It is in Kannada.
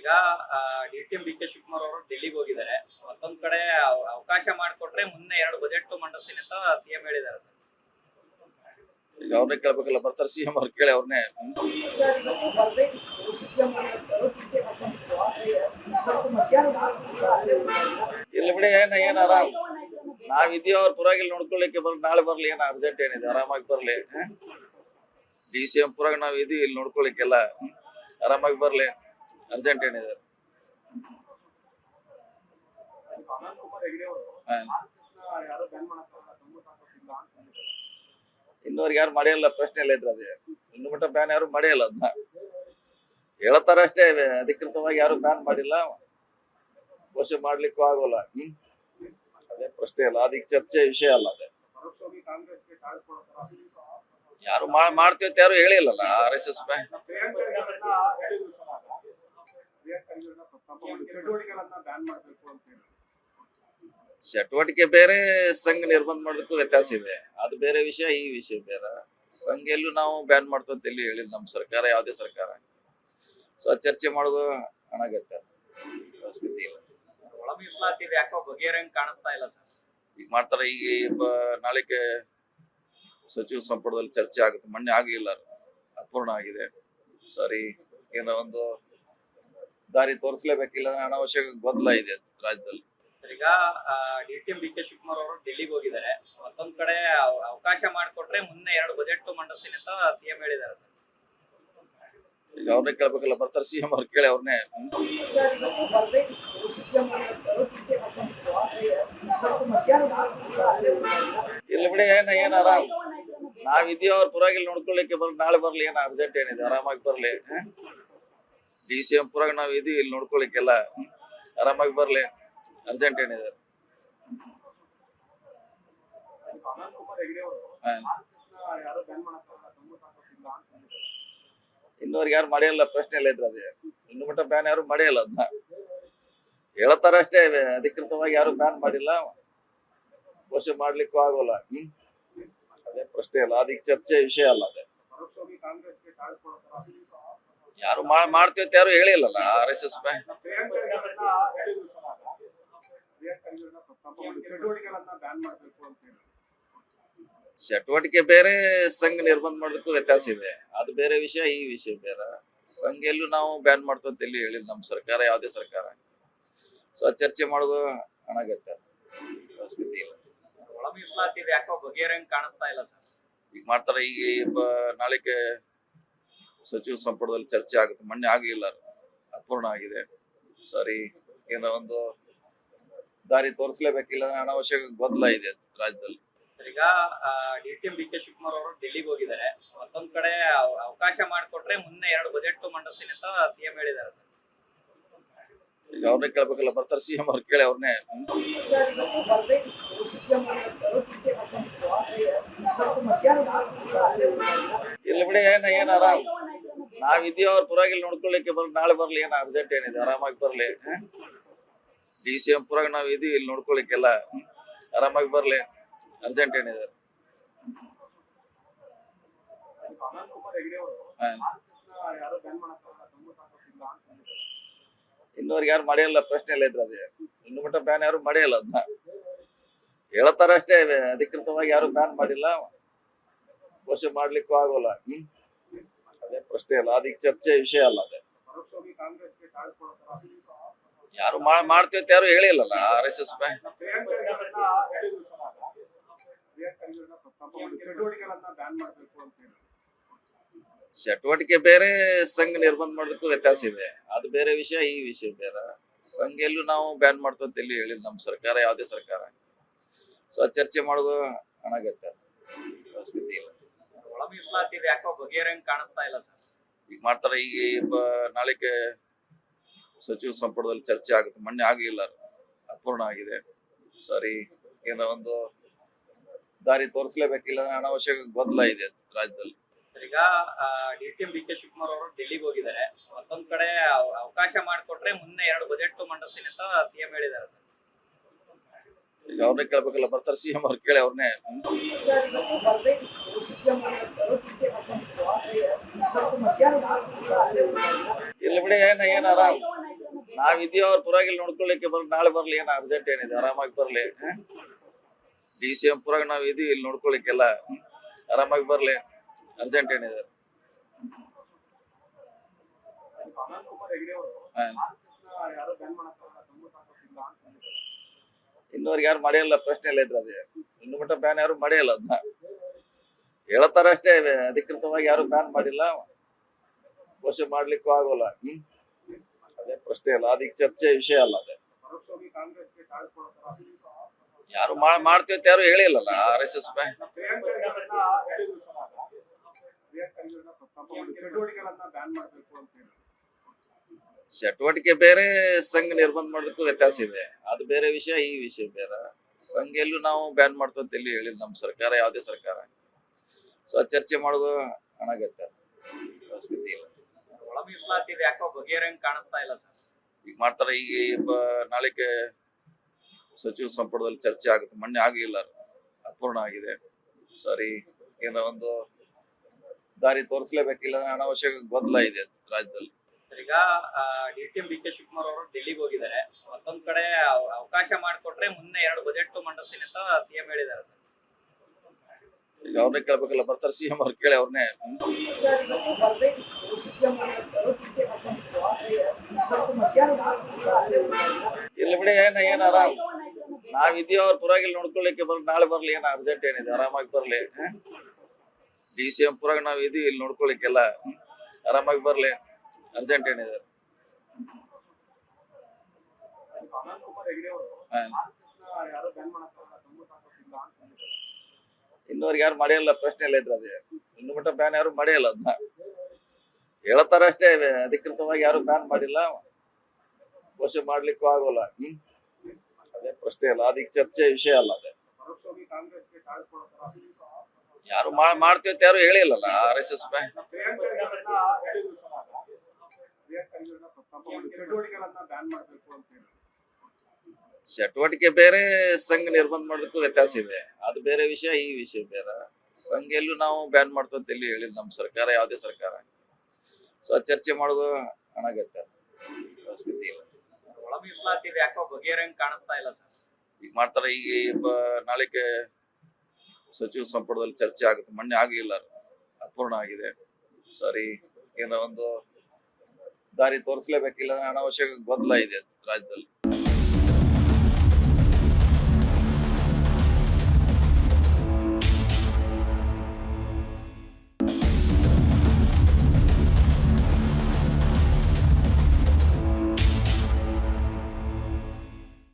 ಈಗ ಡಿ.ಸಿ.ಎಂ ಡಿ.ಕೆ ಶಿವಕುಮಾರ್ ಅವರು ಡೆಲ್ಲಿಗೆ ಹೋಗಿದ್ದಾರೆ. ಮತ್ತೊಂದ್ ಕಡೆ ಅವಕಾಶ ಮಾಡಿಕೊಟ್ರೆ ಮುಂದೆ 2 ಬಜೆಟ್ ಮಂಡಿಸ್ತೀನಿ ಅಂತ ಸಿಎಂ ಹೇಳಿದ್ದಾರೆ. ಈಗ ಅವ್ರನ್ನೇ ಕೇಳ್ಬೇಕಲ್ಲ, ಬರ್ತಾರೆ ಸಿಎಂ ಅವ್ರು ಕೇಳಿ ಅವ್ರನ್ನೇ. ಇಲ್ಲಿ ಬಿಡಿ, ಏನಾರ ನಾವಿದೀವಿ ಅವ್ರ ಪರವಾಗಿಲ್ಲ ನೋಡ್ಕೊಳ್ಳಿಕ್ಕೆ ನಾಳೆ ಬರ್ಲಿ, ಏನ ಅರ್ಜೆಂಟ್ ಏನಿದೆ, ಆರಾಮಾಗಿ ಬರ್ಲಿ. ಡಿ.ಸಿ.ಎಂ ಪುರಾಗ ನಾವ್ ಇದೀವಿ ಇಲ್ಲಿ ನೋಡ್ಕೊಳ್ಳಿಕ್ಕೆಲ್ಲ, ಆರಾಮಾಗಿ ಬರ್ಲಿ, ಅರ್ಜೆಂಟ್ ಏನಿದೆ. ಇನ್ನೂರಿಗೆ ಯಾರು ಮಾಡಿಯಲ್ಲ, ಪ್ರಶ್ನೆ ಇಲ್ಲ ಇದ್ರ ಅದೇ. ಇನ್ನು ಮಟ್ಟ ಬ್ಯಾನ್ ಯಾರು ಮಾಡಿಯಲ್ಲ, ಅದನ್ನ ಹೇಳ್ತಾರ ಅಷ್ಟೇ, ಅಧಿಕೃತವಾಗಿ ಯಾರು ಬ್ಯಾನ್ ಮಾಡಿಲ್ಲ, ಘೋಷಣೆ ಮಾಡ್ಲಿಕ್ಕೂ ಆಗೋಲ್ಲ. ಅದೇ ಪ್ರಶ್ನೆ ಇಲ್ಲ, ಅದಕ್ಕೆ ಚರ್ಚೆ ವಿಷಯ ಅಲ್ಲ. ಅದೇ ಯಾರು ಮಾಡ್ತೀವಿ ಅಂತ ಯಾರು ಹೇಳಿಲ್ಲಲ್ಲ. RSS ಚಟುವಟಿಕೆ ಬೇರೆ, ಸಂಘ ನಿರ್ಬಂಧ ಮಾಡೋದಕ್ಕೂ ವ್ಯತ್ಯಾಸ ಇದೆ. ಅದು ಬೇರೆ ವಿಷಯ, ಈ ವಿಷಯ ಬೇರೆ. ಸಂಘ ಎಲ್ಲೂ ನಾವು ಬ್ಯಾನ್ ಮಾಡ್ತೀವಿ ಅಂತ ಎಲ್ಲಿ ಹೇಳಿಲ್ಲ ನಮ್ಮ ಸರ್ಕಾರ, ಯಾವುದೇ ಸರ್ಕಾರ. ಸೊ ಚರ್ಚೆ ಮಾಡೋದು ಅನಗತ್ಯ, ಅವಶ್ಯಕತೆ ಇಲ್ಲ. ಈಗ ಮಾಡ್ತಾರೆ. ಈಗ ನಾಳೆಗೆ ಸಚಿವ ಸಂಪುಟದಲ್ಲಿ ಚರ್ಚೆ ಆಗುತ್ತೆ. ಮೊನ್ನೆ ಆಗಿಲ್ಲ, ಅಪೂರ್ಣ ಆಗಿದೆ. ಸರಿ, ಏನೋ ಒಂದು ದಾರಿ ತೋರಿಸಲೇಬೇಕಿಲ್ಲ, ಅನಾವಶ್ಯಕ ಗೊಂದಲ ಇದೆ ರಾಜ್ಯದಲ್ಲಿ. ಈಗ ಡಿ.ಸಿ.ಎಂ ಡಿ.ಕೆ ಶಿವಕುಮಾರ್ ಅವರು ಡೆಲ್ಲಿಗೆ ಹೋಗಿದ್ದಾರೆ. ಮತ್ತೊಂದ್ ಕಡೆ ಅವಕಾಶ ಮಾಡಿಕೊಟ್ರೆ ಮುಂದೆ 2 ಬಜೆಟ್ ಮಂಡಿಸ್ತೀನಿ ಅಂತ ಸಿಎಂ ಹೇಳಿದ್ದಾರೆ. ಈಗ ಅವ್ರನ್ನೇ ಕೇಳ್ಬೇಕಲ್ಲ, ಬರ್ತಾರೆ ಸಿಎಂ ಅವ್ರು ಕೇಳಿ ಅವ್ರನ್ನೇ. ಇಲ್ಲಿ ಬಿಡಿ, ಏನಾರ ನಾವಿದೀವಿ ಅವ್ರ ಪರವಾಗಿಲ್ಲ ನೋಡ್ಕೊಳ್ಳಿಕ್ಕೆ ನಾಳೆ ಬರ್ಲಿ, ಏನ ಅರ್ಜೆಂಟ್ ಏನಿದೆ, ಆರಾಮಾಗಿ ಬರ್ಲಿ. ಡಿ.ಸಿ.ಎಂ ಪುರಾಗ ನಾವ್ ಇದೀವಿ ಇಲ್ಲಿ ನೋಡ್ಕೊಳ್ಳಿಕ್ಕೆಲ್ಲ, ಆರಾಮಾಗಿ ಬರ್ಲಿ, ಅರ್ಜೆಂಟ್ ಏನಿದೆ. ಇನ್ನೂರಿಗೆ ಯಾರು ಮಾಡಿಯಲ್ಲ, ಪ್ರಶ್ನೆ ಇಲ್ಲ ಇದ್ರ ಅದೇ. ಇನ್ನು ಮಟ್ಟ ಬ್ಯಾನ್ ಯಾರು ಮಾಡಿಯಲ್ಲ, ಅದನ್ನ ಹೇಳ್ತಾರ ಅಷ್ಟೇ, ಅಧಿಕೃತವಾಗಿ ಯಾರು ಬ್ಯಾನ್ ಮಾಡಿಲ್ಲ, ಘೋಷಣೆ ಮಾಡ್ಲಿಕ್ಕೂ ಆಗೋಲ್ಲ. ಅದೇ ಪ್ರಶ್ನೆ ಇಲ್ಲ, ಅದಕ್ಕೆ ಚರ್ಚೆ ವಿಷಯ ಅಲ್ಲ. ಅದೇ ಯಾರು ಮಾಡ್ತೀವಿ ಅಂತ ಯಾರು ಹೇಳಿಲ್ಲಲ್ಲ. RSS ಚಟುವಟಿಕೆ ಬೇರೆ, ಸಂಘ ನಿರ್ಬಂಧ ಮಾಡೋದಕ್ಕೂ ವ್ಯತ್ಯಾಸ ಇದೆ. ಅದು ಬೇರೆ ವಿಷಯ, ಈ ವಿಷಯ ಬೇರೆ. ಸಂಘ ಎಲ್ಲೂ ನಾವು ಬ್ಯಾನ್ ಮಾಡ್ತೀವಿ ಅಂತ ಎಲ್ಲಿ ಹೇಳಿಲ್ಲ ನಮ್ಮ ಸರ್ಕಾರ, ಯಾವುದೇ ಸರ್ಕಾರ. ಸೊ ಚರ್ಚೆ ಮಾಡೋದು ಅನಗತ್ಯ, ಅವಶ್ಯಕತೆ ಇಲ್ಲ. ಈಗ ಮಾಡ್ತಾರೆ. ಈಗ ನಾಳೆಗೆ ಸಚಿವ ಸಂಪುಟದಲ್ಲಿ ಚರ್ಚೆ ಆಗುತ್ತೆ. ಮೊನ್ನೆ ಆಗಿಲ್ಲ, ಅಪೂರ್ಣ ಆಗಿದೆ. ಸರಿ, ಏನೋ ಒಂದು ದಾರಿ ತೋರಿಸಲೇಬೇಕಿಲ್ಲ, ಅನಾವಶ್ಯಕ ಗೊಂದಲ ಇದೆ ರಾಜ್ಯದಲ್ಲಿ. ಈಗ ಡಿ.ಸಿ.ಎಂ ಡಿ.ಕೆ ಶಿವಕುಮಾರ್ ಅವರು ಡೆಲ್ಲಿಗೆ ಹೋಗಿದ್ದಾರೆ. ಮತ್ತೊಂದ್ ಕಡೆ ಅವಕಾಶ ಮಾಡಿಕೊಟ್ರೆ ಮುಂದೆ 2 ಬಜೆಟ್ ಮಂಡಿಸ್ತೀನಿ ಅಂತ ಸಿಎಂ ಹೇಳಿದ್ದಾರೆ. ಈಗ ಅವ್ರನ್ನೇ ಕೇಳ್ಬೇಕಲ್ಲ, ಬರ್ತಾರೆ ಸಿಎಂ ಅವ್ರು ಕೇಳಿ ಅವ್ರನ್ನೇ. ಇಲ್ಲಿ ಬಿಡಿ, ಏನಾರ ನಾವಿದೀವಿ ಅವ್ರ ಪರವಾಗಿಲ್ಲ ನೋಡ್ಕೊಳ್ಳಿಕ್ಕೆ ನಾಳೆ ಬರ್ಲಿ, ಏನ ಅರ್ಜೆಂಟ್ ಏನಿದೆ, ಆರಾಮಾಗಿ ಬರ್ಲಿ. ಡಿ.ಸಿ.ಎಂ ಪುರಾಗ ನಾವ್ ಇದೀವಿ ಇಲ್ಲಿ ನೋಡ್ಕೊಳ್ಳಿಕ್ಕೆಲ್ಲ, ಆರಾಮಾಗಿ ಬರ್ಲಿ, ಅರ್ಜೆಂಟ್ ಏನಿದೆ. ಇನ್ನೂರಿಗೆ ಯಾರು ಮಾಡಿಯಲ್ಲ, ಪ್ರಶ್ನೆ ಇಲ್ಲ ಇದ್ರ ಅದೇ. ಇನ್ನು ಮಟ್ಟ ಬ್ಯಾನ್ ಯಾರು ಮಾಡಿಯಲ್ಲ, ಅದನ್ನ ಹೇಳ್ತಾರ ಅಷ್ಟೇ, ಅಧಿಕೃತವಾಗಿ ಯಾರು ಬ್ಯಾನ್ ಮಾಡಿಲ್ಲ, ಘೋಷಣೆ ಮಾಡ್ಲಿಕ್ಕೂ ಆಗೋಲ್ಲ. ಅದೇ ಪ್ರಶ್ನೆ ಇಲ್ಲ, ಅದಕ್ಕೆ ಚರ್ಚೆ ವಿಷಯ ಅಲ್ಲ. ಅದೇ ಯಾರು ಮಾಡ್ತೀವಿ ಅಂತ ಯಾರು ಹೇಳಿಲ್ಲಲ್ಲ. RSS ಚಟುವಟಿಕೆ ಬೇರೆ, ಸಂಘ ನಿರ್ಬಂಧ ಮಾಡೋದಕ್ಕೂ ವ್ಯತ್ಯಾಸ ಇದೆ. ಅದು ಬೇರೆ ವಿಷಯ, ಈ ವಿಷಯ ಬೇರೆ. ಸಂಘ ಎಲ್ಲೂ ನಾವು ಬ್ಯಾನ್ ಮಾಡ್ತೀವಿ ಅಂತ ಎಲ್ಲಿ ಹೇಳಿಲ್ಲ ನಮ್ಮ ಸರ್ಕಾರ, ಯಾವುದೇ ಸರ್ಕಾರ. ಸೊ ಚರ್ಚೆ ಮಾಡೋದು ಅನಗತ್ಯ, ಅವಶ್ಯಕತೆ ಇಲ್ಲ. ಈಗ ಮಾಡ್ತಾರೆ. ಈಗ ನಾಳೆಗೆ ಸಚಿವ ಸಂಪುಟದಲ್ಲಿ ಚರ್ಚೆ ಆಗುತ್ತೆ. ಮೊನ್ನೆ ಆಗಿಲ್ಲ, ಅಪೂರ್ಣ ಆಗಿದೆ. ಸರಿ, ಏನೋ ಒಂದು ದಾರಿ ತೋರಿಸಲೇಬೇಕಿಲ್ಲ, ಅನಾವಶ್ಯಕ ಗೊಂದಲ ಇದೆ ರಾಜ್ಯದಲ್ಲಿ. ಈಗ ಡಿ.ಸಿ.ಎಂ ಡಿ.ಕೆ ಶಿವಕುಮಾರ್ ಅವರು ಡೆಲ್ಲಿಗೆ ಹೋಗಿದ್ದಾರೆ. ಮತ್ತೊಂದ್ ಕಡೆ ಅವಕಾಶ ಮಾಡಿಕೊಟ್ರೆ ಮುಂದೆ 2 ಬಜೆಟ್ ಮಂಡಿಸ್ತೀನಿ ಅಂತ ಸಿಎಂ ಹೇಳಿದ್ದಾರೆ. ಈಗ ಅವ್ರನ್ನೇ ಕೇಳ್ಬೇಕಲ್ಲ, ಬರ್ತಾರೆ ಸಿಎಂ ಅವ್ರು ಕೇಳಿ ಅವ್ರನ್ನೇ. ಇಲ್ಲಿ ಬಿಡಿ, ಏನಾರ ನಾವಿದೀವಿ ಅವ್ರ ಪರವಾಗಿಲ್ಲ ನೋಡ್ಕೊಳ್ಳಿಕ್ಕೆ ನಾಳೆ ಬರ್ಲಿ, ಏನ ಅರ್ಜೆಂಟ್ ಏನಿದೆ, ಆರಾಮಾಗಿ ಬರ್ಲಿ. DCM ಪುರಾಗ ನಾವ್ ಇದೀವಿ ಇಲ್ಲಿ ನೋಡ್ಕೊಳ್ಳಿಕ್ಕೆಲ್ಲ, ಆರಾಮಾಗಿ ಬರ್ಲಿ, ಅರ್ಜೆಂಟ್ ಏನಿದೆ. ಇನ್ನೂರಿಗೆ ಯಾರು ಮಾಡಿಲ್ಲ, ಪ್ರಶ್ನೆ ಇಲ್ಲ ಇದ್ರ ಅದೇ. ಇನ್ನು ಮಟ್ಟ ಬ್ಯಾನ್ ಯಾರು ಮಾಡಿಲ್ಲ, ಅದನ್ನ ಹೇಳ್ತಾರ ಅಷ್ಟೇ, ಅಧಿಕೃತವಾಗಿ ಯಾರು ಬ್ಯಾನ್ ಮಾಡಿಲ್ಲ, ಘೋಷಣೆ ಮಾಡ್ಲಿಕ್ಕೂ ಆಗೋಲ್ಲ. ಅದೇ ಪ್ರಶ್ನೆ ಇಲ್ಲ, ಅದಕ್ಕೆ ಚರ್ಚೆ ವಿಷಯ ಅಲ್ಲ. ಅದೇ ಯಾರು ಮಾಡ್ತೀವಿ ಅಂತ ಯಾರು ಹೇಳಿಲ್ಲಲ್ಲ. RSS ಚಟುವಟಿಕೆ ಬೇರೆ, ಸಂಘ ನಿರ್ಬಂಧ ಮಾಡೋದಕ್ಕೂ ವ್ಯತ್ಯಾಸ ಇದೆ. ಅದು ಬೇರೆ ವಿಷಯ, ಈ ವಿಷಯ ಬೇರೆ. ಸಂಘ ಎಲ್ಲೂ ನಾವು ಬ್ಯಾನ್ ಮಾಡ್ತೀವಿ ಅಂತ ಎಲ್ಲಿ ಹೇಳಿಲ್ಲ ನಮ್ಮ ಸರ್ಕಾರ, ಯಾವುದೇ ಸರ್ಕಾರ. ಸೊ ಚರ್ಚೆ ಮಾಡೋದು ಅನಗತ್ಯ, ಅವಶ್ಯಕತೆ ಇಲ್ಲ. ಒಳ ಮೀಸಲಾತಿ ಇದು ಯಾಕೋ ಬಗೆಹರಂಗ್ ಕಾಣಿಸ್ತಾ ಇಲ್ಲ ಸರ್. ಈಗ ಮಾಡ್ತಾರೆ, ಈಗ ನಾಳೆಗೆ ಸಚಿವ ಸಂಪುಟದಲ್ಲಿ ಚರ್ಚೆ ಆಗುತ್ತೆ. ಮೊನ್ನೆ ಆಗಿಲ್ಲ, ಅಪೂರ್ಣ ಆಗಿದೆ. ಸರಿ, ಏನೋ ಒಂದು ದಾರಿ ತೋರಿಸ್ಲೇಬೇಕಿಲ್ಲ, ಅನಾವಶ್ಯಕ ಗೊಂದಲ ಇದೆ ರಾಜ್ಯದಲ್ಲಿ. ಈಗ DCM DK ಶಿವಕುಮಾರ್ ಅವರು ಡೆಲ್ಲಿಗೆ ಹೋಗಿದ್ದಾರೆ. ಮತ್ತೊಂದ್ ಕಡೆ ಅವಕಾಶ ಮಾಡಿಕೊಟ್ರೆ ಮುಂದೆ 2 ಬಜೆಟ್ ಮಂಡಿಸ್ತೀನಿ ಅಂತ CM ಹೇಳಿದ್ದಾರೆ. ಈಗ ಅವ್ರನ್ನೇ ಕೇಳ್ಬೇಕಲ್ಲ, ಬರ್ತಾರೆ CM ಅವ್ರು, ಕೇಳಿ ಅವ್ರನ್ನೇ. ಇಲ್ಲಿ ಬಿಡಿ, ಏನಾರ ನಾವಿದೀವಿ ಅವ್ರ ಪರವಾಗಿಲ್ಲ ನೋಡ್ಕೊಳ್ಳಿಕ್ಕೆ ನಾಳೆ ಬರ್ಲಿ, ಏನ ಅರ್ಜೆಂಟ್ ಏನಿದೆ, ಆರಾಮಾಗಿ ಬರ್ಲಿ. DCM ಪುರಾಗ ನಾವ್ ಇದೀವಿ ಇಲ್ಲಿ ನೋಡ್ಕೊಳ್ಳಿಕ್ಕೆಲ್ಲ, ಆರಾಮಾಗಿ ಬರ್ಲಿ, ಅರ್ಜೆಂಟ್ ಏನಿದೆ. ಇನ್ನೂರಿಗೆ ಯಾರು ಮಾಡಿಲ್ಲ, ಪ್ರಶ್ನೆ ಇಲ್ಲ ಇದ್ರ ಅದೇ. ಇನ್ನು ಮಟ್ಟ ಬ್ಯಾನ್ ಯಾರು ಮಾಡಿಲ್ಲ, ಅದನ್ನ ಹೇಳ್ತಾರ ಅಷ್ಟೇ, ಅಧಿಕೃತವಾಗಿ ಯಾರು ಬ್ಯಾನ್ ಮಾಡಿಲ್ಲ, ಘೋಷಣೆ ಮಾಡ್ಲಿಕ್ಕೂ ಆಗೋಲ್ಲ. ಅದೇ ಪ್ರಶ್ನೆ ಇಲ್ಲ, ಅದಕ್ಕೆ ಚರ್ಚೆ ವಿಷಯ ಅಲ್ಲ. ಅದೇ ಯಾರು ಮಾಡ್ತೀವಿ ಅಂತ ಯಾರು ಹೇಳಿಲ್ಲಲ್ಲ. RSS ಚಟುವಟಿಕೆ ಬೇರೆ, ಸಂಘ ನಿರ್ಬಂಧ ಮಾಡೋದಕ್ಕೂ ವ್ಯತ್ಯಾಸ ಇದೆ. ಅದು ಬೇರೆ ವಿಷಯ, ಈ ವಿಷಯ ಬೇರೆ. ಸಂಘ ಎಲ್ಲೂ ನಾವು ಬ್ಯಾನ್ ಮಾಡ್ತೀವಿ ಅಂತ ಎಲ್ಲಿ ಹೇಳಿಲ್ಲ ನಮ್ಮ ಸರ್ಕಾರ, ಯಾವುದೇ ಸರ್ಕಾರ. ಸೊ ಚರ್ಚೆ ಮಾಡೋದು ಅನಗತ್ಯ, ಅವಶ್ಯಕತೆ ಇಲ್ಲ. ಒಳ ಮೀಸಲಾತಿ ಇದು ಯಾಕೋ ಬಗೆಹರಂಗ್ ಕಾಣಿಸ್ತಾ ಇಲ್ಲ ಸರ್. ಈಗ ಮಾಡ್ತಾರೆ, ಈಗ ನಾಳೆಗೆ ಸಚಿವ ಸಂಪುಟದಲ್ಲಿ ಚರ್ಚೆ ಆಗುತ್ತೆ. ಮೊನ್ನೆ ಆಗಿಲ್ಲ, ಅಪೂರ್ಣ ಆಗಿದೆ. ಸರಿ, ಏನೋ ಒಂದು ದಾರಿ ತೋರಿಸ್ಲೇಬೇಕಿಲ್ಲ, ಅನಾವಶ್ಯಕ ಗೊಂದಲ ಇದೆ ರಾಜ್ಯದಲ್ಲಿ.